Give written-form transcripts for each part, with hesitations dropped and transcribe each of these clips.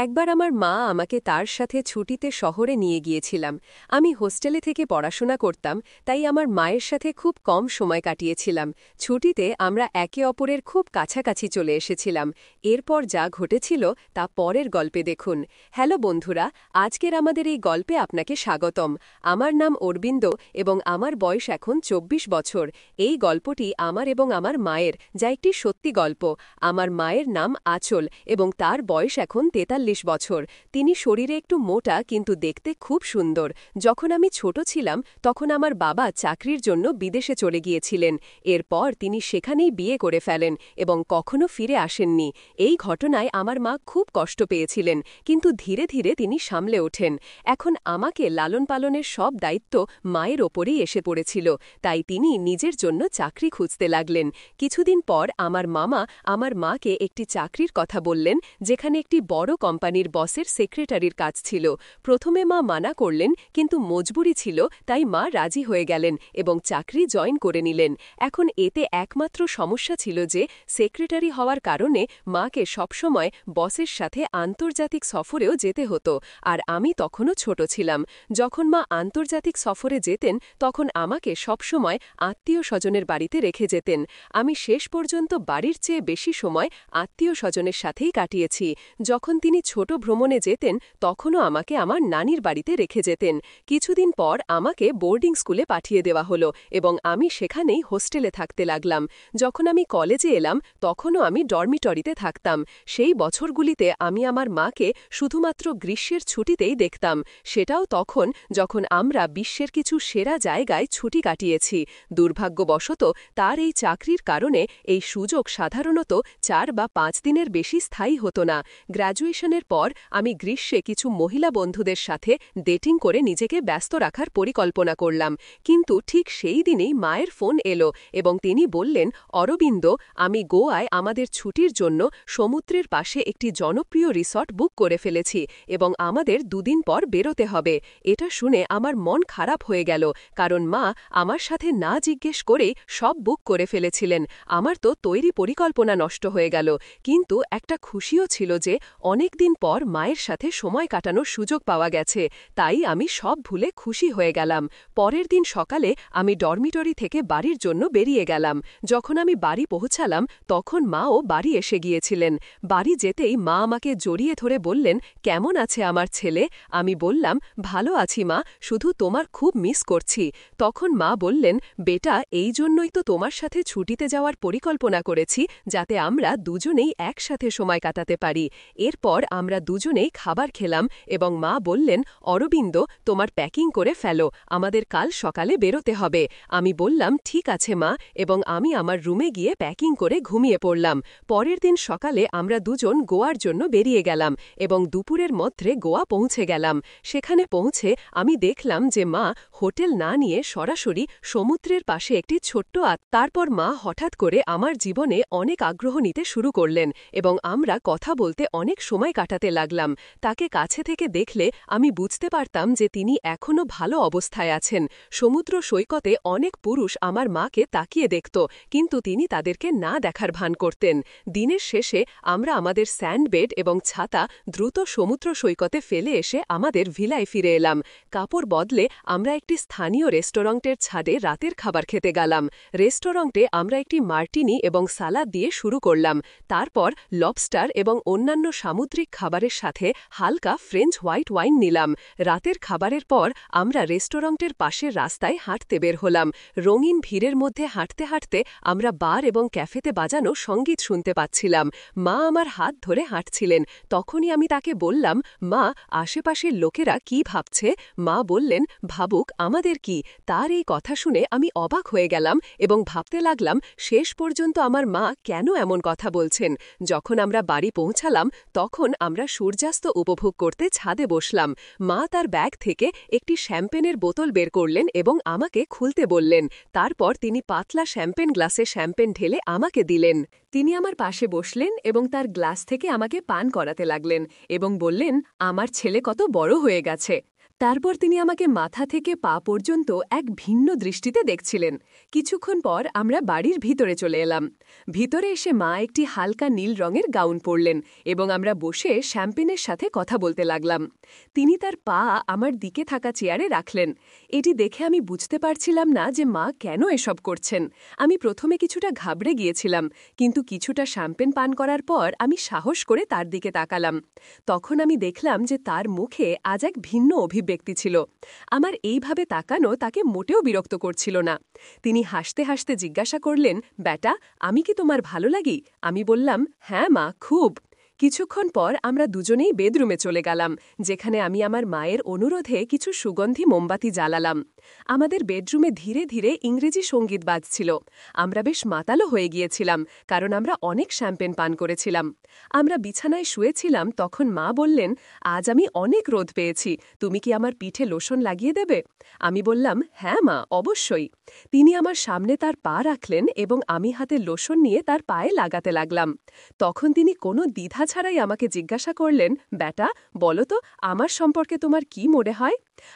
একবার আমার মা আমাকে তার সাথে ছুটিতে শহরে নিয়ে গিয়েছিলাম। আমি হোস্টেলে থেকে পড়াশোনা করতাম, তাই আমার মায়ের সাথে খুব কম সময় কাটিয়েছিলাম। ছুটিতে আমরা একে অপরের খুব কাছাকাছি চলে এসেছিলাম। এরপর যা ঘটেছিল তা পরের গল্পে দেখুন। হ্যালো বন্ধুরা, আজকের আমাদের এই গল্পে আপনাকে স্বাগতম। আমার নাম অরবিন্দ এবং আমার বয়স এখন ২৪ বছর। এই গল্পটি আমার এবং আমার মায়ের, যা একটি সত্যি গল্প। আমার মায়ের নাম আঁচল এবং তার বয়স এখন ৪৩ বছর। তিনি শরীরে একটু মোটা কিন্তু দেখতে খুব সুন্দর। যখন আমি ছোট ছিলাম তখন আমার বাবা চাকরির জন্য বিদেশে চলে গিয়েছিলেন। এরপর তিনি সেখানেই বিয়ে করে ফেলেন এবং কখনো ফিরে আসেননি। এই ঘটনায় আমার মা খুব কষ্ট পেয়েছিলেন, কিন্তু ধীরে ধীরে তিনি সামলে ওঠেন। এখন আমাকে লালন পালনের সব দায়িত্ব মায়ের ওপরেই এসে পড়েছিল, তাই তিনি নিজের জন্য চাকরি খুঁজতে লাগলেন। কিছুদিন পর আমার মামা আমার মাকে একটি চাকরির কথা বললেন, যেখানে একটি বড় কোম্পানির বসের সেক্রেটারির কাজ ছিল। প্রথমে মা মানা করলেন, কিন্তু মজবুরি ছিল, তাই মা রাজি হয়ে গেলেন এবং চাকরি জয়েন করে নিলেন। এখন এতে একমাত্র সমস্যা ছিল যে সেক্রেটারি হওয়ার কারণে মাকে সবসময় বসের সাথে আন্তর্জাতিক সফরেও যেতে হতো, আর আমি তখনও ছোট ছিলাম। যখন মা আন্তর্জাতিক সফরে যেতেন তখন আমাকে সবসময় আত্মীয় স্বজনের বাড়িতে রেখে যেতেন। আমি শেষ পর্যন্ত বাড়ির চেয়ে বেশি সময় আত্মীয় স্বজনের সাথেই কাটিয়েছি। যখন তিনি ছোট ভ্রমণে যেতেন তখনও আমাকে আমার নানির বাড়িতে রেখে যেতেন। কিছুদিন পর আমাকে বোর্ডিং স্কুলে পাঠিয়ে দেওয়া হলো এবং আমি সেখানেই হোস্টেলে থাকতে লাগলাম। যখন আমি কলেজে এলাম তখনও আমি ডরমিটরিতে থাকতাম। সেই বছরগুলিতে আমি আমার মাকে শুধুমাত্র গ্রীষ্মের ছুটিতেই দেখতাম, সেটাও তখন যখন আমরা বিশ্বের কিছু সেরা জায়গায় ছুটি কাটিয়েছি। দুর্ভাগ্যবশত তার এই চাকরির কারণে এই সুযোগ সাধারণত ৪ বা ৫ দিনের বেশি স্থায়ী হতো না। গ্র্যাজুয়েশনের পর আমি গ্রীষ্মে কিছু মহিলা বন্ধুদের সাথে ডেটিং করে নিজেকে ব্যস্ত রাখার পরিকল্পনা করলাম, কিন্তু ঠিক সেই দিনেই মায়ের ফোন এলো এবং তিনি বললেন, অরবিন্দ, আমি গোয়ায় আমাদের ছুটির জন্য সমুদ্রের পাশে একটি জনপ্রিয় রিসর্ট বুক করে ফেলেছি এবং আমাদের দুদিন পর বেরোতে হবে। এটা শুনে আমার মন খারাপ হয়ে গেল, কারণ মা আমার সাথে না জিজ্ঞেস করেই সব বুক করে ফেলেছিলেন। আমার তো তৈরি পরিকল্পনা নষ্ট হয়ে গেল, কিন্তু একটা খুশিও ছিল যে অনেক দিন পর মায়ের সাথে সময় কাটানোর সুযোগ পাওয়া গেছে। তাই আমি সব ভুলে খুশি হয়ে গেলাম। পরের দিন সকালে আমি ডরমিটরি থেকে বাড়ির জন্য বেরিয়ে গেলাম। যখন আমি বাড়ি পৌঁছালাম তখন মাও বাড়ি এসে গিয়েছিলেন। বাড়ি যেতেই মা আমাকে জড়িয়ে ধরে বললেন, কেমন আছে আমার ছেলে? আমি বললাম, ভালো আছি মা, শুধু তোমার খুব মিস করছি। তখন মা বললেন, বেটা, এই জন্যই তো তোমার সাথে ছুটিতে যাওয়ার পরিকল্পনা করেছি, যাতে আমরা দুজনেই একসাথে সময় কাটাতে পারি। এরপর আমরা দুজনেই খাবার খেলাম এবং মা বললেন, অরবিন্দ, তোমার প্যাকিং করে ফেলো, আমাদের কাল সকালে বেরোতে হবে। আমি বললাম, ঠিক আছে মা, এবং আমি আমার রুমে গিয়ে প্যাকিং করে ঘুমিয়ে পড়লাম। পরের দিন সকালে আমরা দুজন গোয়ার জন্য বেরিয়ে গেলাম এবং দুপুরের মধ্যে গোয়া পৌঁছে গেলাম। সেখানে পৌঁছে আমি দেখলাম যে মা হোটেল না নিয়ে সরাসরি সমুদ্রের পাশে একটি ছোট্ট তারপর মা হঠাৎ করে আমার জীবনে অনেক আগ্রহ নিতে শুরু করলেন এবং আমরা কথা বলতে অনেক সময় কাটাতে লাগলাম। তাকে কাছে থেকে দেখলে আমি বুঝতে পারতাম যে তিনি এখনও ভালো অবস্থায় আছেন। সমুদ্র সৈকতে অনেক পুরুষ আমার মাকে তাকিয়ে দেখত, কিন্তু তিনি তাদেরকে না দেখার ভান করতেন। দিনের শেষে আমরা আমাদের স্যান্ডবেড এবং ছাতা দ্রুত সমুদ্র সৈকতে ফেলে এসে আমাদের ভিলায় ফিরে এলাম। কাপড় বদলে আমরা একটি স্থানীয় রেস্টুরেন্টের ছাদে রাতের খাবার খেতে গেলাম। রেস্টুরেন্টে আমরা একটি মার্টিনি এবং সালাদ দিয়ে শুরু করলাম। তারপর লবস্টার এবং অন্যান্য সামুদ্রিক খাবারের সাথে হালকা ফ্রেঞ্চ হোয়াইট ওয়াইন নিলাম। রাতের খাবারের পর আমরা রেস্টুরেন্টের পাশের রাস্তায় হাঁটতে বের হলাম। রঙিন ভিড়ের মধ্যে হাঁটতে হাঁটতে আমরা বার এবং ক্যাফেতে বাজানো সঙ্গীত শুনতে পাচ্ছিলাম। মা আমার হাত ধরে হাঁটছিলেন। তখনই আমি তাকে বললাম, মা, আশেপাশের লোকেরা কি ভাবছে? মা বললেন, ভাবুক, আমাদের কি? তার এই কথা শুনে আমি অবাক হয়ে গেলাম এবং ভাবতে লাগলাম শেষ পর্যন্ত আমার মা কেন এমন কথা বলছেন। যখন আমরা বাড়ি পৌঁছালাম তখন আমরা সূর্যাস্ত উপভোগ করতে ছাদে বসলাম। মা তার ব্যাগ থেকে একটি শ্যাম্পেনের বোতল বের করলেন এবং আমাকে খুলতে বললেন। তারপর তিনি পাতলা শ্যাম্পেন গ্লাসে শ্যাম্পেন ঢেলে আমাকে দিলেন। তিনি আমার পাশে বসলেন এবং তার গ্লাস থেকে আমাকে পান করাতে লাগলেন এবং বললেন, আমার ছেলে কত বড় হয়ে গেছে। তারপর তিনি আমাকে মাথা থেকে পা পর্যন্ত এক ভিন্ন দৃষ্টিতে দেখছিলেন। কিছুক্ষণ পর আমরা বাড়ির ভিতরে চলে এলাম। ভিতরে এসে মা একটি হালকা নীল রঙের গাউন পরলেন এবং আমরা বসে শ্যাম্পেনের সাথে কথা বলতে লাগলাম। তিনি তার পা আমার দিকে থাকা চেয়ারে রাখলেন। এটি দেখে আমি বুঝতে পারছিলাম না যে মা কেন এসব করছেন। আমি প্রথমে কিছুটা ঘাবড়ে গিয়েছিলাম, কিন্তু কিছুটা শ্যাম্পেন পান করার পর আমি সাহস করে তার দিকে তাকালাম। তখন আমি দেখলাম যে তার মুখে আজ এক ভিন্ন অভিব্যক্তি ছিল। আমার এইভাবে তাকানো তাকে মোটেও বিরক্ত করছিল না। তিনি হাসতে হাসতে জিজ্ঞাসা করলেন, "বেটা, আমি কি তোমার ভালো লাগি?" আমি বললাম, "হ্যাঁ মা, খুব।" কিছুক্ষণ পর আমরা দুজনেই বেডরুমে চলে গেলাম, যেখানে আমি আমার মায়ের অনুরোধে কিছু সুগন্ধি মোমবাতি জ্বালালাম। আমাদের বেডরুমে ধীরে ধীরে ইংরেজি সঙ্গীত বাজছিল। আমরা বেশ মাতালো হয়ে গিয়েছিলাম, কারণ আমরা অনেক শ্যাম্পেন পান করেছিলাম। আমরা বিছানায় শুয়েছিলাম, তখন মা বললেন, "আজ আমি অনেক রোদ পেয়েছি, তুমি কি আমার পিঠে লোশন লাগিয়ে দেবে?" আমি বললাম, "হ্যাঁ মা, অবশ্যই।" তিনি আমার সামনে তার পা রাখলেন এবং আমি হাতে লোশন নিয়ে তার পায়ে লাগাতে লাগলাম। তখন তিনি কোনো দ্বিধা ছাড়াই আমাকে জিজ্ঞাসা করলেন, "বেটা, বলো তো, আমার সম্পর্কে তোমার কি মনে হয়?"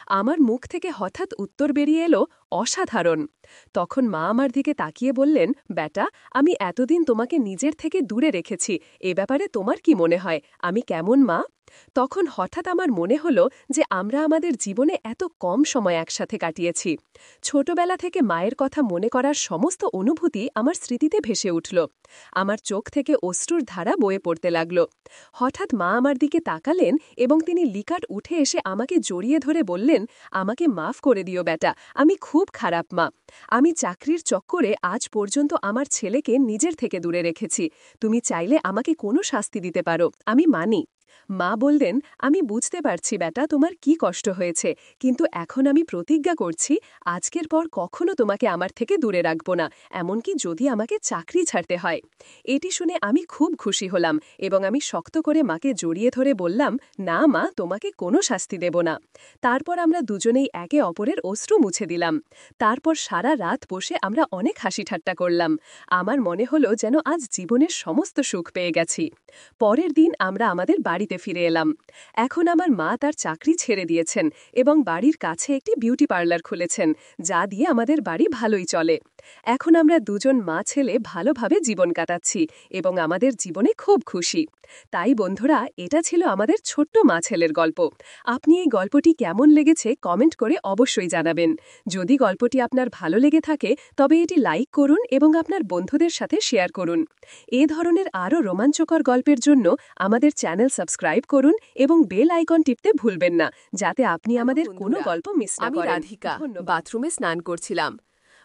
আমার মুখ থেকে হঠাৎ উত্তর বেরিয়ে এলো, "অসাধারণ।" তখন মা আমার দিকে তাকিয়ে বললেন, "বেটা, আমি এতদিন তোমাকে নিজের থেকে দূরে রেখেছি, এ ব্যাপারে তোমার কি মনে হয়, আমি কেমন মা?" তখন হঠাৎ আমার মনে হলো যে আমরা আমাদের জীবনে এত কম সময় একসাথে কাটিয়েছি। ছোটবেলা থেকে মায়ের কথা মনে করার সমস্ত অনুভূতি আমার স্মৃতিতে ভেসে উঠল। আমার চোখ থেকে অশ্রুর ধারা বয়ে পড়তে লাগল। হঠাৎ মা আমার দিকে তাকালেন এবং তিনি লিকাট উঠে এসে আমাকে জড়িয়ে ধরে বললেন, "আমাকে মাফ করে দিও বেটা, আমি খুব খারাপ মা। আমি চাকরির চক্করে আজ পর্যন্ত আমার ছেলেকে নিজের থেকে দূরে রেখেছি। তুমি চাইলে আমাকে কোনো শাস্তি দিতে পারো, আমি মানি।" মা বললেন, "আমি বুঝতে পারছি বেটা, তোমার কি কষ্ট হয়েছে, কিন্তু এখন আমি প্রতিজ্ঞা করছি আজকের পর কখনো তোমাকে আমার থেকে দূরে রাখব না, এমনকি যদি আমাকে চাকরি ছাড়তে হয়।" এটি শুনে আমি খুব খুশি হলাম এবং আমি শক্ত করে মাকে জড়িয়ে ধরে বললাম, "না মা, তোমাকে কোনো শাস্তি দেব না।" তারপর আমরা দুজনেই একে অপরের অশ্রু মুছে দিলাম। তারপর সারা রাত বসে আমরা অনেক হাসি ঠাট্টা করলাম। আমার মনে হলো যেন আজ জীবনের সমস্ত সুখ পেয়ে গেছি। পরের দিন আমরা আমাদের বাড়িতে ফিরে এলাম। এখন আমার মা তার চাকরি ছেড়ে দিয়েছেন এবং বাড়ির কাছে একটি বিউটি পার্লার খুলেছেন, যা দিয়ে আমাদের বাড়ি ভালোই চলে। এখন আমরা দুজন মা ছেলে ভালোভাবে জীবন কাটাচ্ছি এবং আমাদের জীবনে খুব খুশি। তাই বন্ধুরা, এটা ছিল আমাদের ছোট্ট মা ছেলের গল্প। আপনি এই গল্পটি কেমন লেগেছে কমেন্ট করে অবশ্যই জানাবেন। যদি গল্পটি আপনার ভালো লেগে থাকে তবে এটি লাইক করুন এবং আপনার বন্ধুদের সাথে শেয়ার করুন। এ ধরনের আরও রোমাঞ্চকর গল্পের জন্য আমাদের চ্যানেল সাবস্ক্রাইব করুন এবং বেল আইকন টিপতে ভুলবেন না, যাতে আপনি আমাদের কোনো গল্প মিস না করেন। আমি রাধিকা বাথরুমে স্নান করছিলাম।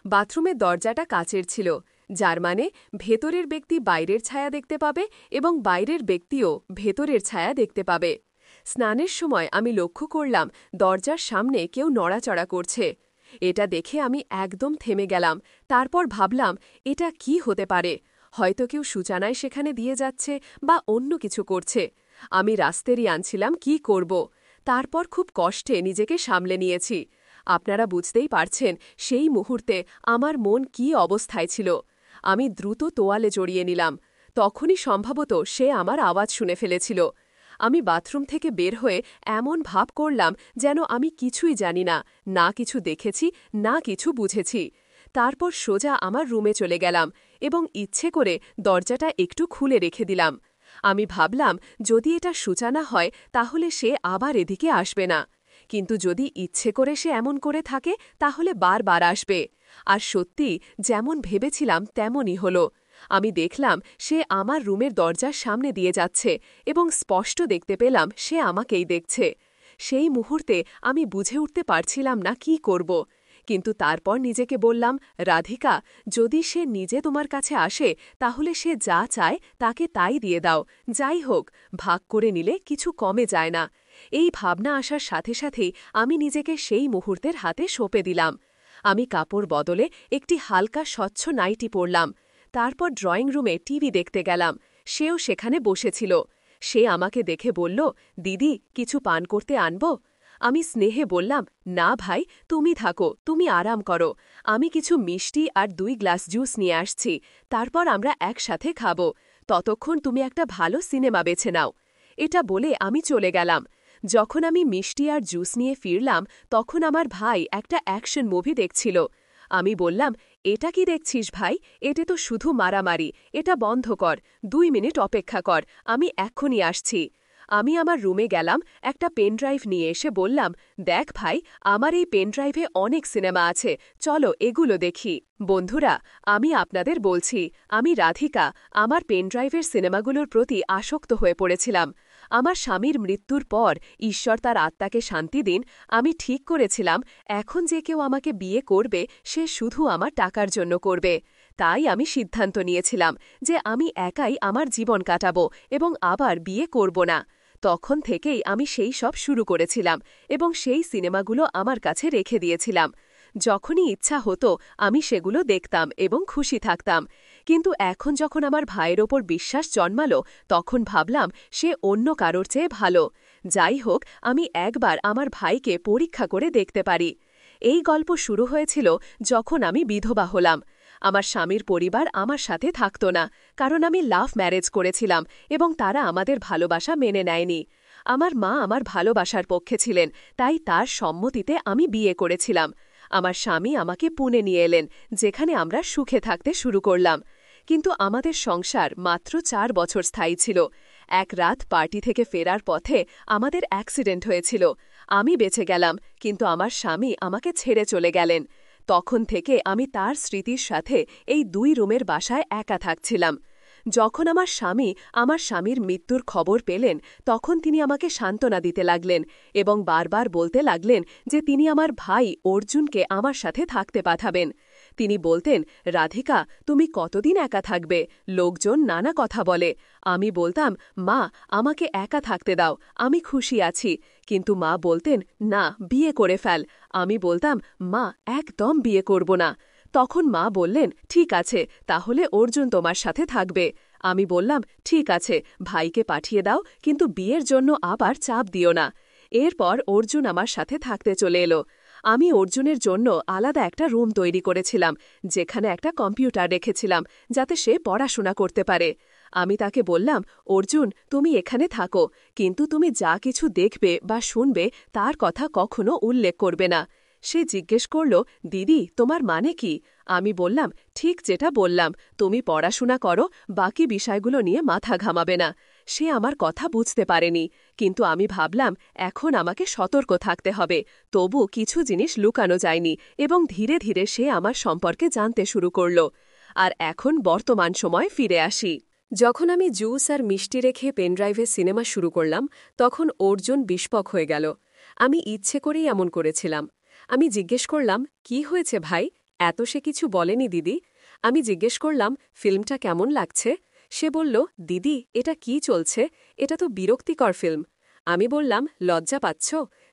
বাথরুমের দরজাটা কাচের ছিল, যার মানে ভেতরের ব্যক্তি বাইরের ছায়া দেখতে পাবে এবং বাইরের ব্যক্তিও ভেতরের ছায়া দেখতে পাবে। স্নানের সময় আমি লক্ষ্য করলাম দরজার সামনে কেউ নড়াচড়া করছে। এটা দেখে আমি একদম থেমে গেলাম। তারপর ভাবলাম, এটা কি হতে পারে? হয়তো কেউ সূচনায় সেখানে দিয়ে যাচ্ছে বা অন্য কিছু করছে। আমি রাস্তেরই আনছিলাম কি করব। তারপর খুব কষ্টে নিজেকে সামলে নিয়েছি। আপনারা বুঝতেই পারছেন সেই মুহূর্তে আমার মন কি অবস্থায় ছিল। আমি দ্রুত তোয়ালে জড়িয়ে নিলাম। তখনই সম্ভবত সে আমার আওয়াজ শুনে ফেলেছিল। আমি বাথরুম থেকে বের হয়ে এমন ভাব করলাম যেন আমি কিছুই জানি না, না কিছু দেখেছি, না কিছু বুঝেছি। তারপর সোজা আমার রুমে চলে গেলাম এবং ইচ্ছে করে দরজাটা একটু খুলে রেখে দিলাম। আমি ভাবলাম, যদি এটা সূচনা হয় তাহলে সে আবার এদিকে আসবে না, কিন্তু যদি ইচ্ছে করে সে এমন করে থাকে তাহলে বারবার আসবে। আর সত্যি যেমন ভেবেছিলাম তেমনই হলো। আমি দেখলাম সে আমার রুমের দরজার সামনে দিয়ে যাচ্ছে এবং স্পষ্ট দেখতে পেলাম সে আমাকেই দেখছে। সেই মুহূর্তে আমি বুঝে উঠতে পারছিলাম না কি করব, কিন্তু তারপর নিজেকে বললাম, রাধিকা, যদি সে নিজে তোমার কাছে আসে তাহলে সে যা চায় তাকে তাই দিয়ে দাও। যাই হোক, ভাগ করে নিলে কিছু কমে যায় না। এই ভাবনা আসার সাথে সাথেই আমি নিজেকে সেই মুহূর্তের হাতে সঁপে দিলাম। আমি কাপড় বদলে একটি হালকা স্বচ্ছ নাইটি পরলাম। তারপর ড্রয়িং রুমে টিভি দেখতে গেলাম। সেও সেখানে বসেছিল। সে আমাকে দেখে বলল, দিদি, কিছু পান করতে আনব? আমি স্নেহে বললাম, না ভাই, তুমি থাকো, তুমি আরাম করো। আমি কিছু মিষ্টি আর 2 গ্লাস জুস নিয়ে আসছি, তারপর আমরা একসাথে খাব। ততক্ষণ তুমি একটা ভালো সিনেমা বেছে নাও। এটা বলে আমি চলে গেলাম। যখন আমি মিষ্টি আর জুস নিয়ে ফিরলাম তখন আমার ভাই একটা অ্যাকশন মুভি দেখছিল। আমি বললাম, এটা কি দেখছিস ভাই? এটা তো শুধু মারামারি, এটা বন্ধ কর, 2 মিনিট অপেক্ষা কর, আমি এক্ষুনি আসছি। আমি আমার রুমে গেলাম, একটা পেনড্রাইভ নিয়ে এসে বললাম, দেখ ভাই, আমার এই পেনড্রাইভে অনেক সিনেমা আছে, চলো এগুলো দেখি। বন্ধুরা, আমি আপনাদের বলছি, আমি রাধিকা আমার পেনড্রাইভের সিনেমাগুলোর প্রতি আসক্ত হয়ে পড়েছিলাম। আমার স্বামীর মৃত্যুর পর ঈশ্বর তার আত্মাকে শান্তি দিন, আমি ঠিক করেছিলাম এখন যে কেউ আমাকে বিয়ে করবে সে শুধু আমার টাকার জন্য করবে। তাই আমি সিদ্ধান্ত নিয়েছিলাম যে আমি একাই আমার জীবন কাটাবো এবং আবার বিয়ে করব না। তখন থেকেই আমি সেই সব শুরু করেছিলাম এবং সেই সিনেমাগুলো আমার কাছে রেখে দিয়েছিলাম। যখনই ইচ্ছা হতো আমি সেগুলো দেখতাম এবং খুশি থাকতাম। কিন্তু এখন যখন আমার ভাইয়ের ওপর বিশ্বাস জন্মালো তখন ভাবলাম সে অন্য কারোর চেয়ে ভালো। যাই হোক, আমি একবার আমার ভাইকে পরীক্ষা করে দেখতে পারি। এই গল্প শুরু হয়েছিল যখন আমি বিধবা হলাম। আমার স্বামীর পরিবার আমার সাথে থাকত না, কারণ আমি লাভ ম্যারেজ করেছিলাম এবং তারা আমাদের ভালোবাসা মেনে নেয়নি। আমার মা আমার ভালোবাসার পক্ষে ছিলেন, তাই তার সম্মতিতে আমি বিয়ে করেছিলাম। আমার স্বামী আমাকে পুনে নিয়ে এলেন, যেখানে আমরা সুখে থাকতে শুরু করলাম। কিন্তু আমাদের সংসার মাত্র 4 বছর স্থায়ী ছিল। এক রাত পার্টি থেকে ফেরার পথে আমাদের অ্যাক্সিডেন্ট হয়েছিল। আমি বেঁচে গেলাম, কিন্তু আমার স্বামী আমাকে ছেড়ে চলে গেলেন। তখন থেকে আমি তার স্মৃতির সাথে এই 2 রুমের বাসায় একা থাকছিলাম। যখন আমার স্বামীর মৃত্যুর খবর পেলেন তখন তিনি আমাকে সান্ত্বনা দিতে লাগলেন এবং বারবার বলতে লাগলেন যে তিনি আমার ভাই অর্জুনকে আমার সাথে থাকতে পাঠাবেন। তিনি বলতেন, রাধিকা, তুমি কতদিন একা থাকবে? লোকজন নানা কথা বলে। আমি বলতাম, মা, আমাকে একা থাকতে দাও, আমি খুশি আছি। কিন্তু মা বলতেন, না, বিয়ে করে ফেল। আমি বলতাম, মা, একদম বিয়ে করব না। তখন মা বললেন, ঠিক আছে, তাহলে অর্জুন তোমার সাথে থাকবে। আমি বললাম, ঠিক আছে, ভাইকে পাঠিয়ে দাও, কিন্তু বিয়ের জন্য আবার চাপ দিও না। এরপর অর্জুন আমার সাথে থাকতে চলে এলো। আমি অর্জুনের জন্য আলাদা একটা রুম তৈরি করেছিলাম, যেখানে একটা কম্পিউটার রেখেছিলাম যাতে সে পড়াশোনা করতে পারে। আমি তাকে বললাম, অর্জুন, তুমি এখানে থাকো, কিন্তু তুমি যা কিছু দেখবে বা শুনবে তার কথা কখনো উল্লেখ করবে না। সে জিজ্ঞেস করল, দিদি, তোমার মানে কি? আমি বললাম, ঠিক যেটা বললাম, তুমি পড়াশোনা করো, বাকি বিষয়গুলো নিয়ে মাথা ঘামাবে না। সে আমার কথা বুঝতে পারেনি, কিন্তু আমি ভাবলাম এখন আমাকে সতর্ক থাকতে হবে। তবু কিছু জিনিস লুকানো যায়নি এবং ধীরে ধীরে সে আমার সম্পর্কে জানতে শুরু করল। আর এখন বর্তমান সময় ফিরে আসি। যখন আমি জুস আর মিষ্টি রেখে পেনড্রাইভে সিনেমা শুরু করলাম তখন অর্জুন বিস্পক হয়ে গেল। আমি ইচ্ছে করেই এমন করেছিলাম। আমি জিজ্ঞেস করলাম, কি হয়েছে ভাই? এত সে কিছু বলেনি দিদি। আমি জিজ্ঞেস করলাম, ফিল্মটা কেমন লাগছে? সে বলল, দিদি, এটা কি চলছে? এটা তো বিরক্তিকর ফিল্ম। আমি বললাম, লজ্জা পাচ্ছ?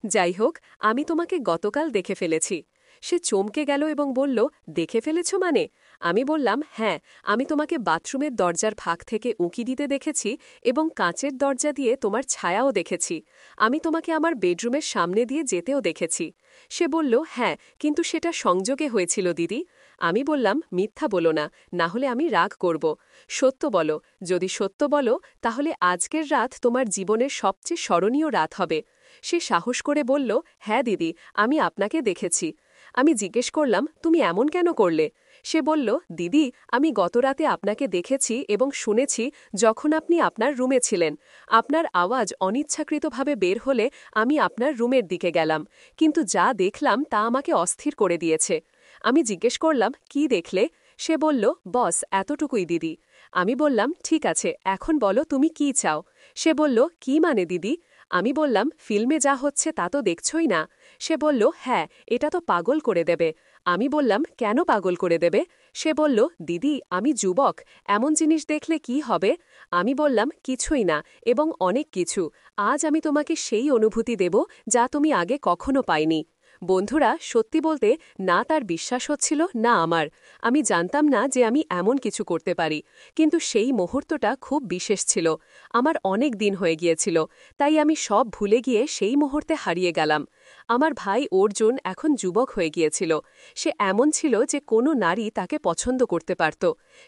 যাই হোক, আমি তোমাকে গতকাল দেখে ফেলেছি। সে চমকে গেল এবং বলল, দেখে ফেলেছ মানে? আমি বললাম, হ্যাঁ, আমি তোমাকে বাথরুমের দরজার ফাঁক থেকে উঁকি দিতে দেখেছি এবং কাঁচের দরজা দিয়ে তোমার ছায়াও দেখেছি। আমি তোমাকে আমার বেডরুমের সামনে দিয়ে যেতেও দেখেছি। সে বলল, হ্যাঁ, কিন্তু সেটা সংযোগে হয়েছিল দিদি। আমি বললাম, মিথ্যা বলো না, না হলে আমি রাগ করব। সত্য বলো, যদি সত্য বলো তাহলে আজকের রাত তোমার জীবনের সবচেয়ে স্মরণীয় রাত হবে। সে সাহস করে বলল, হ্যাঁ দিদি, আমি আপনাকে দেখেছি। আমি জিজ্ঞেস করলাম, তুমি এমন কেন করলে? সে বলল, দিদি, আমি গতরাতে আপনাকে দেখেছি এবং শুনেছি যখন আপনি আপনার রুমে ছিলেন। আপনার আওয়াজ অনিচ্ছাকৃতভাবে বের হলে আমি আপনার রুমের দিকে গেলাম, কিন্তু যা দেখলাম তা আমাকে অস্থির করে দিয়েছে। আমি জিজ্ঞেস করলাম, কি দেখলে? সে বলল, বস, এতটুকুই দিদি। আমি বললাম, ঠিক আছে, এখন বলো তুমি কি চাও? সে বলল, কি মানে দিদি? আমি বললাম, ফিল্মে যা হচ্ছে তা তো দেখছই না। সে বলল, হ্যাঁ, এটা তো পাগল করে দেবে। আমি বললাম, কেন পাগল করে দেবে? সে বলল, দিদি, আমি যুবক, এমন জিনিস দেখলে কি হবে? আমি বললাম, কিছুই না, এবং অনেক কিছু। আজ আমি তোমাকে সেই অনুভূতি দেব যা তুমি আগে কখনো পাইনি। বন্ধুরা, সত্যি বলতে না তার বিশ্বাস হচ্ছিল না আমার। আমি জানতাম না যে আমি এমন কিছু করতে পারি, কিন্তু সেই মুহূর্তটা খুব বিশেষ ছিল। আমার অনেক দিন হয়ে গিয়েছিল, তাই আমি সব ভুলে গিয়ে সেই মুহূর্তে হারিয়ে গেলাম। আমার ভাই অর্জুন এখন যুবক হয়ে গিয়েছিল। সে এমন ছিল যে কোনো নারী তাকে পছন্দ করতে পারত।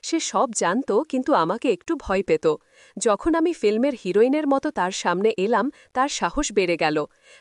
সে সব জানত, কিন্তু আমাকে একটু ভয় পেত। যখন আমি ফিল্মের হিরোইনের মতো তার সামনে এলাম তার সাহস বেড়ে গেল।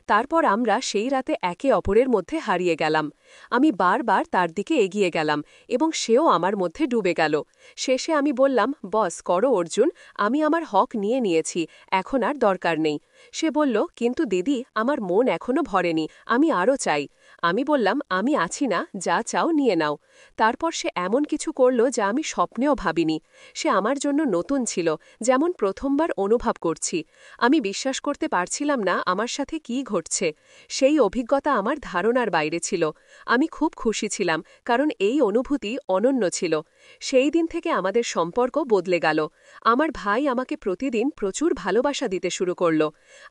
তারপর আমরা সেই রাতে একে অপরের মধ্যে হারিয়ে গেলাম। আমি বারবার তার দিকে এগিয়ে গেলাম এবং সেও আমার মধ্যে ডুবে গেল। শেষে আমি বললাম, বস করো অর্জুন, আমি আমার হক নিয়ে নিয়েছি, এখন আর দরকার নেই। সে বলল, কিন্তু দিদি, আমার মন এখনো ভরেনি, আমি আরও চাই। আমি বললাম, আমি আছি না, যা চাও নিয়ে নাও। তারপর সে এমন কিছু করল যা আমি স্বপ্নেও ভাবিনি। সে আমার জন্য নতুন ছিল, যেমন প্রথমবার অনুভব করছি। আমি বিশ্বাস করতে পারছিলাম না আমার সাথে কী ঘটছে। সেই অভিজ্ঞতা আমার ধারণার বাইরে ছিল। আমি খুব খুশি ছিলাম, কারণ এই অনুভূতি অনন্য ছিল। সেই দিন থেকে আমাদের সম্পর্ক বদলে গেল। আমার ভাই আমাকে প্রতিদিন প্রচুর ভালোবাসা দিতে শুরু করল।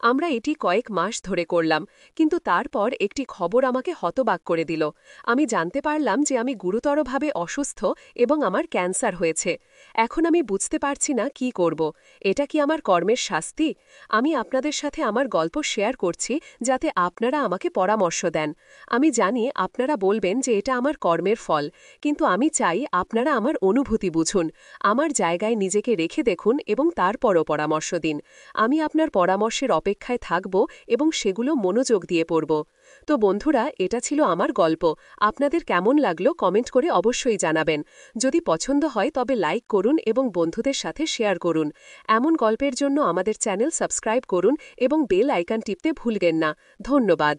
আমরা এটি কয়েক মাস ধরে করলাম, কিন্তু তারপর একটি খবর আমাকে হতবাক করে দিল। আমি জানতে পারলাম যে আমি গুরুতরভাবে অসুস্থ এবং আমার ক্যান্সার হয়েছে। এখন আমি বুঝতে পারছি না কি করব। এটা কি আমার কর্মের শাস্তি? আমি আপনাদের সাথে আমার গল্প শেয়ার করছি যাতে আপনারা আমাকে পরামর্শ দেন। আমি জানি আপনারা বলবেন যে এটা আমার কর্মের ফল, কিন্তু আমি চাই আপনারা আমার অনুভূতি বুঝুন, আমার জায়গায় নিজেকে রেখে দেখুন এবং তারপরও পরামর্শ দিন। আমি আপনার পরামর্শের অপেক্ষায় থাকব এবং সেগুলো মনোযোগ দিয়ে পড়ব। তো বন্ধুরা, এটা ছিল আমার গল্প। আপনাদের কেমন লাগলো কমেন্ট করে অবশ্যই জানাবেন। যদি পছন্দ হয় তবে লাইক করুন এবং বন্ধুদের সাথে শেয়ার করুন। এমন গল্পের জন্য আমাদের চ্যানেল সাবস্ক্রাইব করুন এবং বেল আইকন টিপতে ভুলবেন না। ধন্যবাদ।